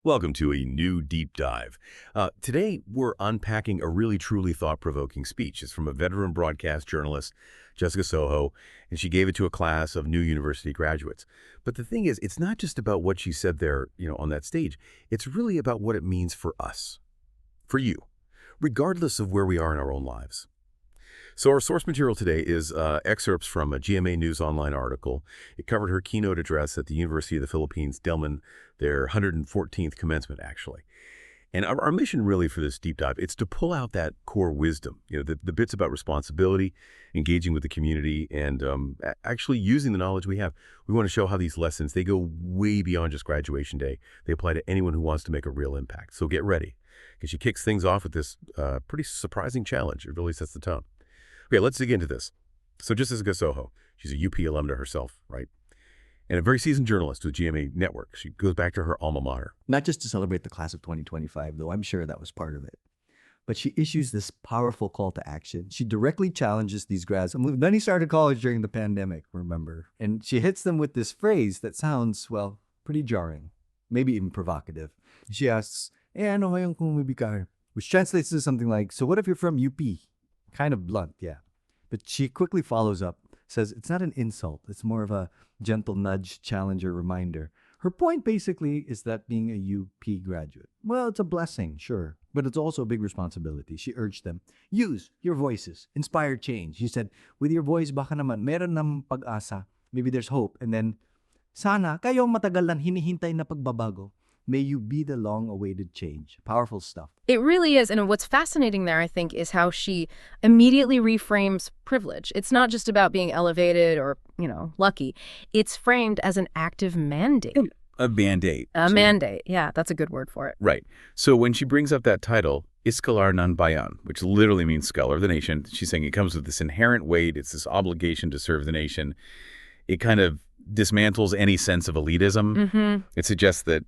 Welcome to a new deep dive. Today, we're unpacking a really truly thought-provoking speech. It's from a veteran broadcast journalist, Jessica Soho, and she gave it to a class of new university graduates. But the thing is, it's not just about what she said there, on that stage. It's really about what it means for us, for you, regardless of where we are in our own lives. So our source material today is excerpts from a GMA News Online article. It covered her keynote address at the University of the Philippines, Diliman, their 114th commencement, actually. And our mission really for this deep dive, it's to pull out that core wisdom, the bits about responsibility, engaging with the community, and actually using the knowledge we have. We want to show how these lessons, they go way beyond just graduation day. They apply to anyone who wants to make a real impact. So get ready, because she kicks things off with this pretty surprising challenge. It really sets the tone. Okay, let's dig into this. So Jessica Soho, she's a UP alumna herself, right? And a very seasoned journalist with GMA Network. She goes back to her alma mater. Not just to celebrate the class of 2025, though I'm sure that was part of it. But she issues this powerful call to action. She directly challenges these grads. Then he started college during the pandemic, remember? And she hits them with this phrase that sounds, well, pretty jarring, maybe even provocative. She asks, ano ngayon kung umibig ka? Which translates to something like, so what if you're from UP? Kind of blunt, yeah. But she quickly follows up, says it's not an insult. It's more of a gentle nudge, challenger, reminder. Her point basically is that being a UP graduate, well, it's a blessing, sure, but it's also a big responsibility. She urged them, use your voices, inspire change. She said, with your voice, baka naman, meron ng pag-asa. Maybe there's hope. And then, sana, kayo matagal lang hinihintay na pagbabago. May you be the long-awaited change. Powerful stuff. It really is. And what's fascinating there, I think, is how she immediately reframes privilege. It's not just about being elevated or, lucky. It's framed as an active mandate. A mandate. A mandate. Yeah, that's a good word for it. Right. So when she brings up that title, Isko ng Bayan, which literally means scholar of the nation, she's saying it comes with this inherent weight. It's this obligation to serve the nation. It kind of dismantles any sense of elitism. Mm-hmm. It suggests that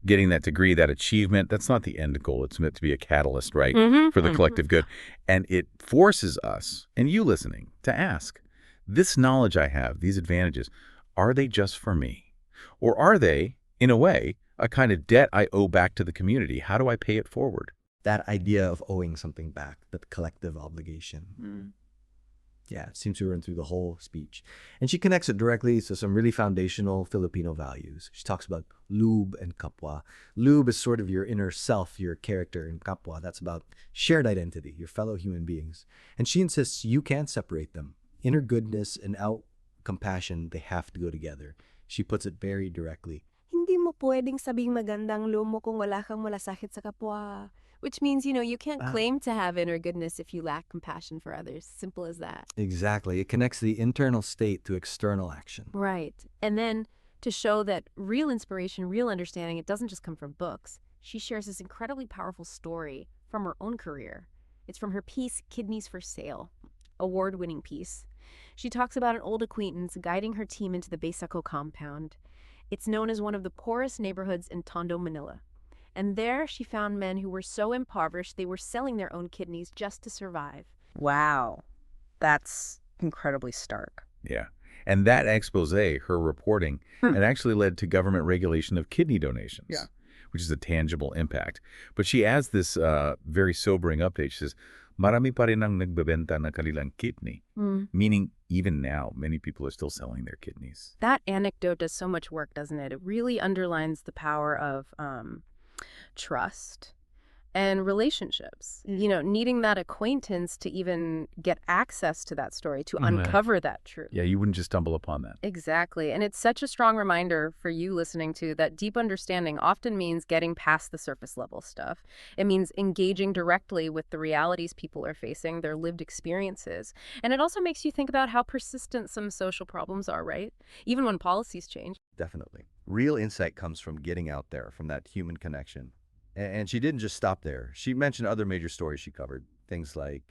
getting that degree, that achievement, that's not the end goal. It's meant to be a catalyst, right, for the collective good. And it forces us, and you listening, to ask, this knowledge I have, these advantages, are they just for me? Or are they, in a way, a kind of debt I owe back to the community? How do I pay it forward? That idea of owing something back, that collective obligation. Yeah, it seems to run through the whole speech. And she connects it directly to some really foundational Filipino values. She talks about loob and kapwa. Loob is sort of your inner self, your character, and kapwa, that's about shared identity, your fellow human beings. And she insists you can't separate them. Inner goodness and out compassion, they have to go together. She puts it very directly. Hindi mo pwedeng sabing magandang loob mo kung wala kang malasakit sa kapwa. Which means, you can't claim to have inner goodness if you lack compassion for others. Simple as that. Exactly. It connects the internal state to external action. Right. And then to show that real inspiration, real understanding, it doesn't just come from books. She shares this incredibly powerful story from her own career. It's from her piece, Kidneys for Sale, award-winning piece. She talks about an old acquaintance guiding her team into the Besaco compound. It's known as one of the poorest neighborhoods in Tondo, Manila. And there she found men who were so impoverished they were selling their own kidneys just to survive. Wow. That's incredibly stark. Yeah. And that expose, her reporting, it actually led to government regulation of kidney donations, which is a tangible impact. But she adds this very sobering update. She says, marami pa rin ang nagbebenta ng kanilang kidney, meaning even now, many people are still selling their kidneys. That anecdote does so much work, doesn't it? It really underlines the power of trust and relationships, needing that acquaintance to even get access to that story, to uncover that truth. Yeah, you wouldn't just stumble upon that. Exactly. And it's such a strong reminder for you listening to that deep understanding often means getting past the surface level stuff. It means engaging directly with the realities people are facing, their lived experiences. And it also makes you think about how persistent some social problems are, right? Even when policies change. Definitely. Real insight comes from getting out there, from that human connection. And she didn't just stop there. She mentioned other major stories she covered, things like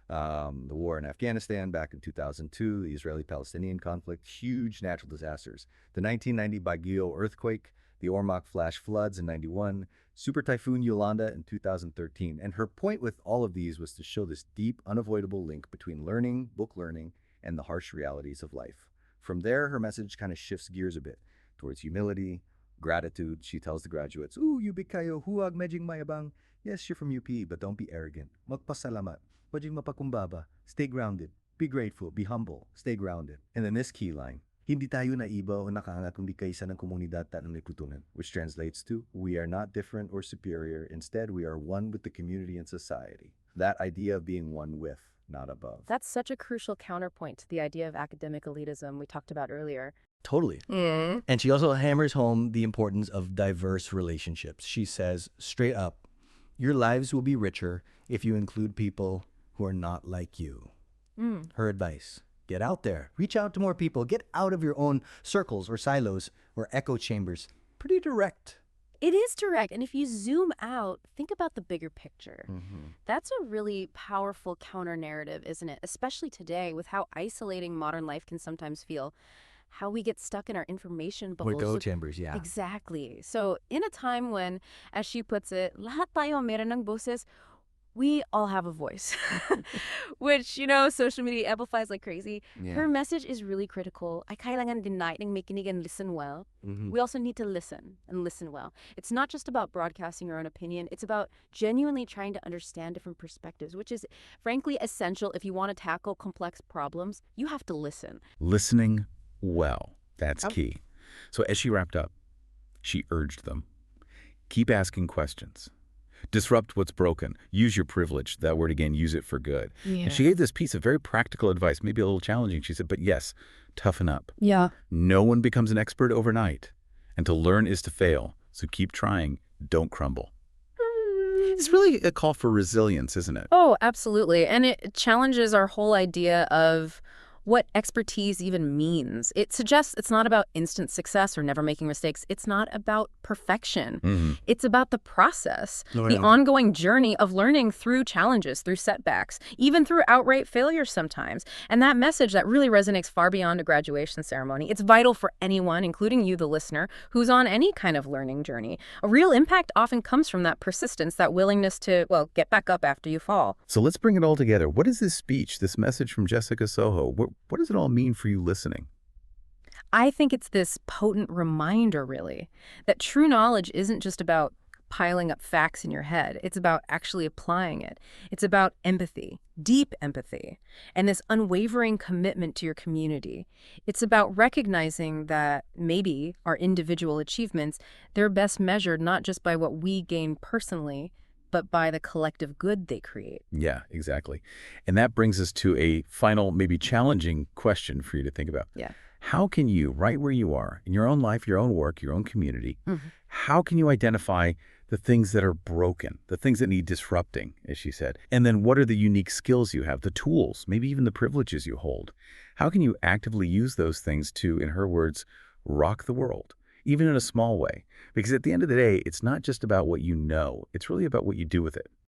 the war in Afghanistan back in 2002, the Israeli-Palestinian conflict, huge natural disasters, the 1990 Baguio earthquake, the Ormoc flash floods in 91, Super Typhoon Yolanda in 2013. And her point with all of these was to show this deep, unavoidable link between learning, book learning, and the harsh realities of life. From there, her message kind of shifts gears a bit towards humility, Gratitude, she tells the graduates, "Ooh, UP kayo, huwag medjing mayabang. Yes, you're from UP, but don't be arrogant. Magpasalamat. Pwedeng mapakumbaba. Stay grounded. Be grateful. Be humble. Stay grounded." And then this key line, "Hindi tayo naiba o nakaangat kundi kaisa ng komunidad at ng lipunan," which translates to, "We are not different or superior. Instead, we are one with the community and society." That idea of being one with, not above. That's such a crucial counterpoint to the idea of academic elitism we talked about earlier. Totally. And she also hammers home the importance of diverse relationships. She says, straight up, your lives will be richer if you include people who are not like you. Her advice, get out there, reach out to more people, get out of your own circles or silos or echo chambers. Pretty direct. It is direct, and if you zoom out, think about the bigger picture. That's a really powerful counter-narrative, isn't it? Especially today, with how isolating modern life can sometimes feel. How we get stuck in our information bubbles. Echo chambers, yeah. Exactly. So in a time when, as she puts it, lahat tayo meron ng boses, we all have a voice. Which, social media amplifies like crazy. Yeah. Her message is really critical. Ay kailangan din nating makinig and listen well. We also need to listen and listen well. It's not just about broadcasting your own opinion. It's about genuinely trying to understand different perspectives, which is frankly essential if you want to tackle complex problems. You have to listen. Listening well. That's key. So as she wrapped up, she urged them, keep asking questions. Disrupt what's broken. Use your privilege. That word again, use it for good. And she gave this piece of very practical advice, maybe a little challenging. She said, but yes, toughen up. Yeah. No one becomes an expert overnight. And to learn is to fail. So keep trying. Don't crumble. It's really a call for resilience, isn't it? Oh, absolutely. And it challenges our whole idea of what expertise even means. It suggests it's not about instant success or never making mistakes. It's not about perfection. It's about the process, the ongoing journey of learning through challenges, through setbacks, even through outright failure sometimes. And that message that really resonates far beyond a graduation ceremony. It's vital for anyone, including you, the listener, who's on any kind of learning journey. A real impact often comes from that persistence, that willingness to, well, get back up after you fall. So let's bring it all together. What is this speech, this message from Jessica Soho? What does it all mean for you listening? I think it's this potent reminder, really, that true knowledge isn't just about piling up facts in your head. It's about actually applying it. It's about empathy, deep empathy, and this unwavering commitment to your community. It's about recognizing that maybe our individual achievements, they're best measured not just by what we gain personally, but by the collective good they create. Yeah, exactly. And that brings us to a final, maybe challenging question for you to think about. Yeah. How can you, right where you are, in your own life, your own work, your own community, how can you identify the things that are broken, the things that need disrupting, as she said? And then what are the unique skills you have, the tools, maybe even the privileges you hold? How can you actively use those things to, in her words, rock the world? Even in a small way. Because at the end of the day, it's not just about what you know. It's really about what you do with it.